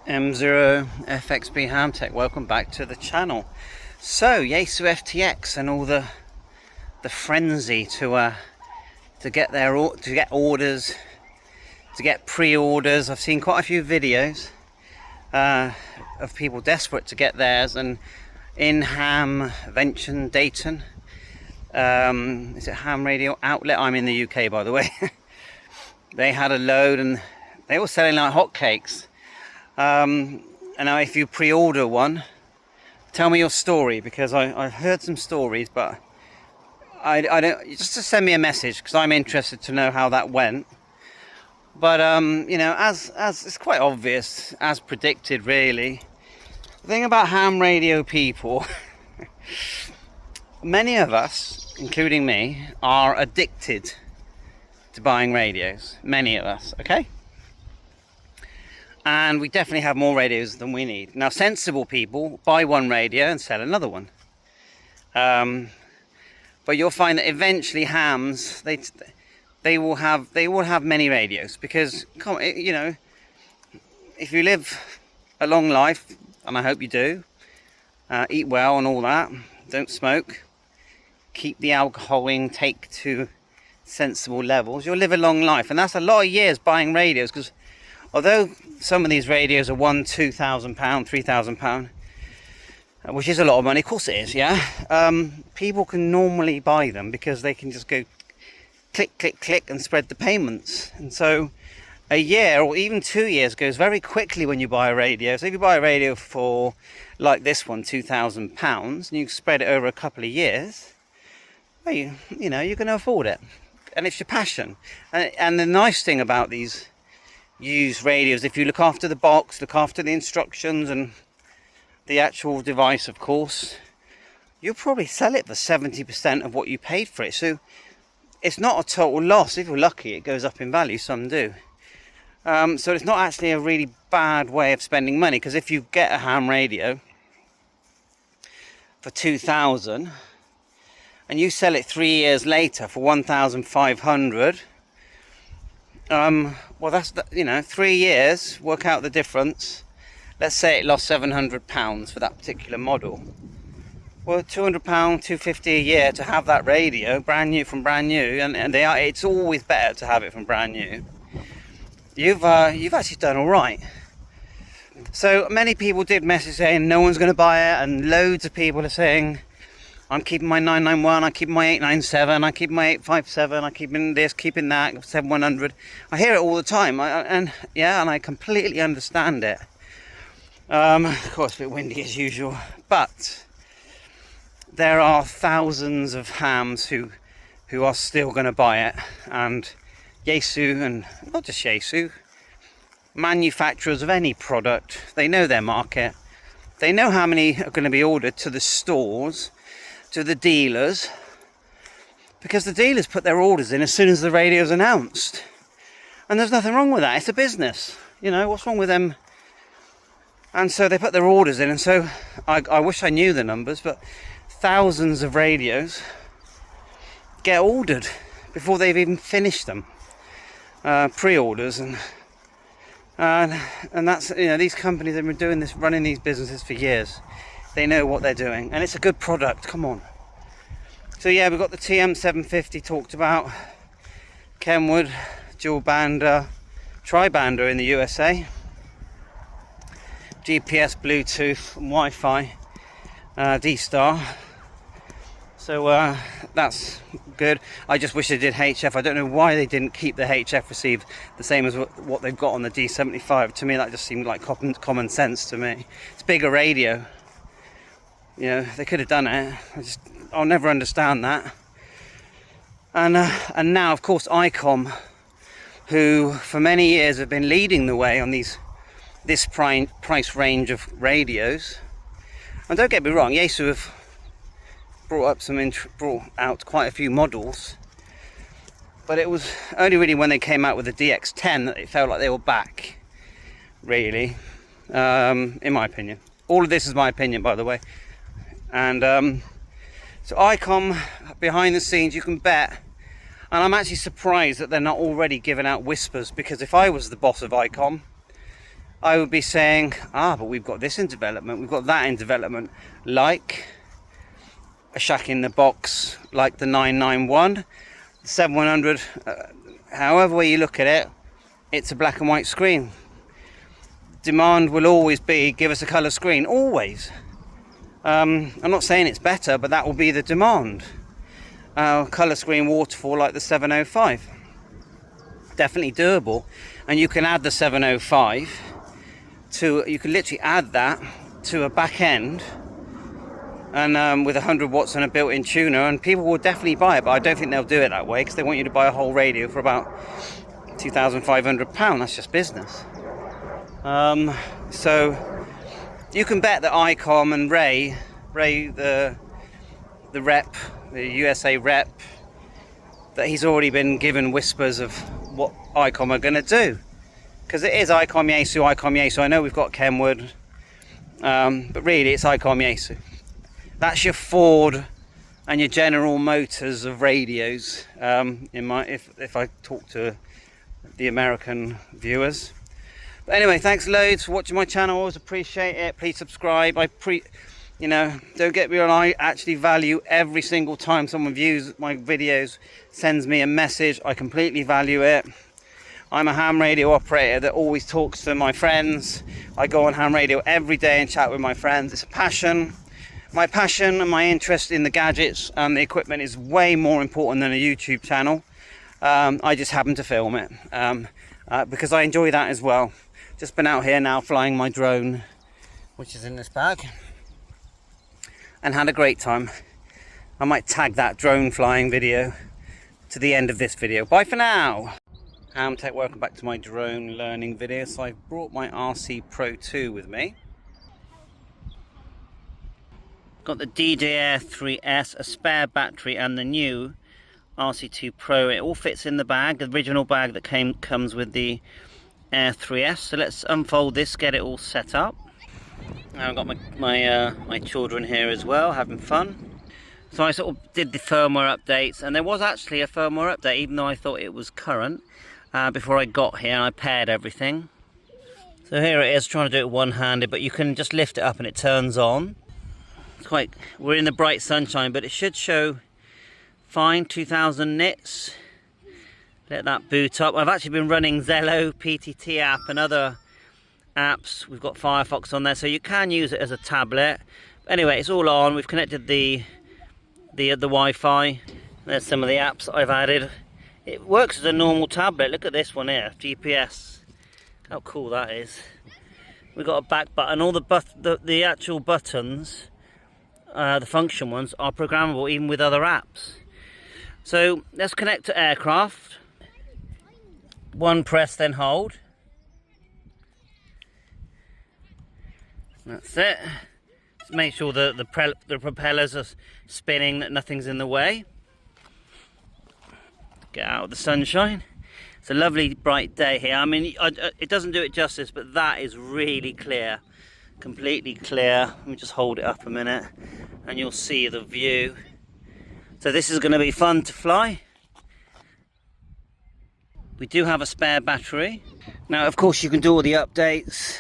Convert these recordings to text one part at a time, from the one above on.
M0 FXB Ham Tech, welcome back to the channel. So Yesu FTX and all the frenzy to get orders, to get pre-orders. I've seen quite a few videos of people desperate to get theirs, and in Ham Vention Dayton, is it Ham Radio Outlet? I'm in the UK, by the way. They had a load and they were selling like hotcakes. And now if you pre-order one, tell me your story, because I've heard some stories, but I don't, just to send me a message, because I'm interested to know how that went. But you know, as it's quite obvious, as predicted really, the thing about ham radio people, many of us, including me, are addicted to buying radios. Many of us, okay? And we definitely have more radios than we need. Now, sensible people buy one radio and sell another one. But you'll find that eventually hams, they will have many radios, because you know, if you live a long life, and I hope you do, eat well and all that, don't smoke, keep the alcohol intake to sensible levels, you'll live a long life. And that's a lot of years buying radios, because although some of these radios are £1,000, £2,000, £3,000, which is a lot of money, of course it is, yeah. People can normally buy them because they can just go click, click, click and spread the payments. And so a year or even 2 years goes very quickly when you buy a radio. So if you buy a radio for, like this one, £2,000, and you spread it over a couple of years, well, you know, you're going to afford it. And it's your passion. And the nice thing about these used radios, if you look after the box, look after the instructions and the actual device, of course, you'll probably sell it for 70% of what you paid for it. So it's not a total loss. If you're lucky, it goes up in value. Some do. So it's not actually a really bad way of spending money, because if you get a ham radio for 2,000 and you sell it 3 years later for 1,500, well, that's, you know, 3 years, work out the difference. Let's say it lost £700 for that particular model. Well, £200, £250 a year to have that radio, brand new from brand new, and it's always better to have it from brand new. You've actually done all right. So many people did message saying no one's going to buy it, and loads of people are saying, I'm keeping my 991, I'm keeping my 897, I'm keeping my 857, I'm keeping this, keeping that, 7100. I hear it all the time, and I completely understand it. Of course, a bit windy as usual, but there are thousands of hams who are still going to buy it. And Yesu, and not just Yesu, manufacturers of any product, they know their market. They know how many are going to be ordered to the stores, to the dealers, because the dealers put their orders in as soon as the radio's announced. And there's nothing wrong with that. It's a business. You know, what's wrong with them? And so they put their orders in, and so I wish I knew the numbers, but thousands of radios get ordered before they've even finished them. Pre-orders, and that's, you know, these companies have been doing this, running these businesses for years. They know what they're doing, and it's a good product. Come on. So yeah, we've got the TM750 talked about, Kenwood, dual bander, tri-bander in the USA, GPS, Bluetooth, and Wi-Fi, D-Star. So that's good. I just wish they did HF. I don't know why they didn't keep the HF receive the same as what they've got on the D75. To me, that just seemed like common sense to me. It's a bigger radio. You know, they could have done it. I'll never understand that. And now, of course, ICOM, who for many years have been leading the way on this price range of radios. And don't get me wrong, Yesu have brought out quite a few models, but it was only really when they came out with the DX10 that it felt like they were back, really, in my opinion. All of this is my opinion, by the way. And so ICOM, behind the scenes, you can bet, and I'm actually surprised that they're not already giving out whispers, because if I was the boss of ICOM, I would be saying, but we've got this in development, we've got that in development, like a shack in the box, like the 991, the 7100, however way you look at it, it's a black and white screen. Demand will always be, give us a colour screen, always. I'm not saying it's better, but that will be the demand. Colour screen waterfall like the 705. Definitely doable. And you can add the 705 to, you can literally add that to a back end, and with 100 watts and a built-in tuner, and people will definitely buy it, but I don't think they'll do it that way, because they want you to buy a whole radio for about £2,500. That's just business. So you can bet that ICOM and Ray the rep, the USA rep, that he's already been given whispers of what ICOM are going to do, because it is ICOM Yesu. I know we've got Kenwood, but really it's ICOM Yesu. That's your Ford and your General Motors of radios. If I talk to the American viewers. But anyway, thanks loads for watching my channel. Always appreciate it. Please subscribe. Don't get me wrong, I actually value every single time someone views my videos, sends me a message. I completely value it. I'm a ham radio operator that always talks to my friends. I go on ham radio every day and chat with my friends. It's a passion. My passion and my interest in the gadgets and the equipment is way more important than a YouTube channel. I just happen to film it because I enjoy that as well. Just been out here now flying my drone, which is in this bag, and had a great time. I might tag that drone flying video to the end of this video. Bye for now. Ham Tech, welcome back to my drone learning video. So I've brought my RC Pro 2 with me. Got the DJI 3S, a spare battery, and the new RC2 Pro. It all fits in the bag, the original bag that comes with the Air 3S. So let's unfold this, get it all set up. Now I've got my children here as well, having fun. So I sort of did the firmware updates, and there was actually a firmware update, even though I thought it was current, before I got here, and I paired everything. So here it is, trying to do it one-handed, but you can just lift it up and it turns on. We're in the bright sunshine, but it should show fine, 2000 nits. Let that boot up. I've actually been running Zello, PTT app, and other apps. We've got Firefox on there, so you can use it as a tablet. Anyway, it's all on. We've connected the Wi-Fi. There's some of the apps that I've added. It works as a normal tablet. Look at this one here, GPS. How cool that is. We've got a back button. All the actual buttons, the function ones, are programmable even with other apps. So let's connect to aircraft. One press, then hold. That's it. Just make sure the propellers are spinning, that nothing's in the way. Get out of the sunshine. It's a lovely bright day here. I mean, it doesn't do it justice, but that is really clear. Completely clear. Let me just hold it up a minute and you'll see the view. So this is going to be fun to fly. We do have a spare battery. Now, of course, you can do all the updates.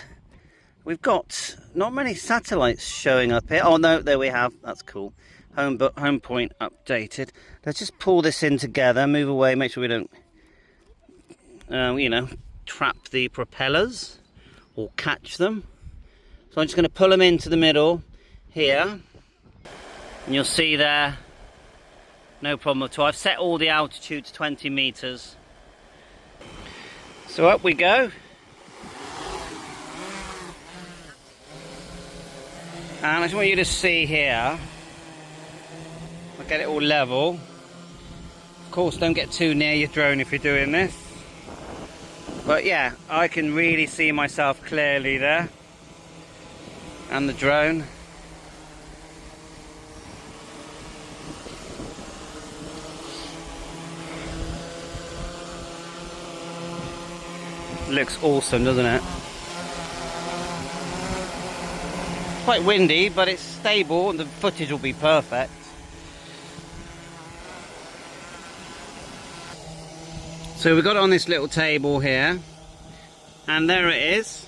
We've got not many satellites showing up here. Oh no, there we have. That's cool. Home point updated. Let's just pull this in together. Move away. Make sure we don't, trap the propellers or catch them. So I'm just going to pull them into the middle here, and you'll see there. No problem at all. I've set all the altitude to 20 meters. So up we go. And I just want you to see here. I'll get it all level. Of course, don't get too near your drone if you're doing this. But yeah, I can really see myself clearly there. And the drone. Looks awesome, doesn't it? Quite windy, but it's stable and the footage will be perfect. So we got it on this little table here, and there it is.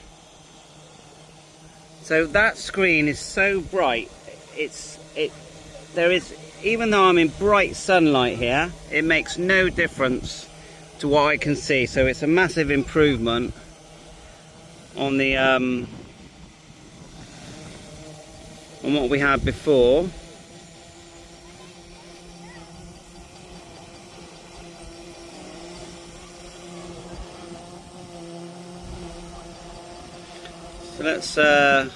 So that screen is so bright. There is, even though I'm in bright sunlight here, it makes no difference to what I can see. So it's a massive improvement on the on what we had before. So let's just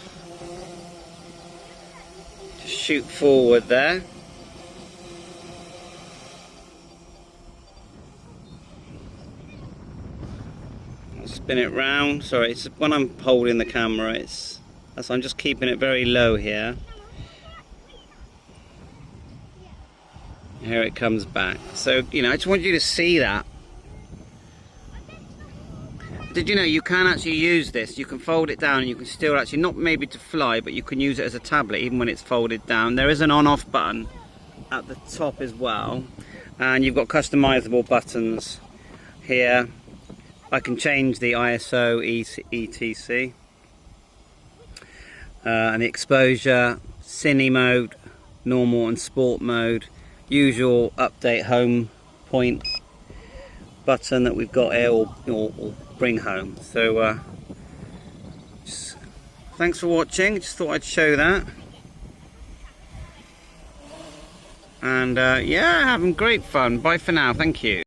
shoot forward there. I'll spin it round. Sorry, it's when I'm holding the camera, I'm just keeping it very low here. Here it comes back. So, you know, I just want you to see that. Did you know you can actually use this? You can fold it down and you can still actually, not maybe to fly, but you can use it as a tablet even when it's folded down. There is an on-off button at the top as well. And you've got customizable buttons here. I can change the ISO, etc. And the exposure, cine mode, normal and sport mode. Usual update home point button that we've got here, or bring home. So thanks for watching. Just thought I'd show that. And yeah, having great fun. Bye for now. Thank you.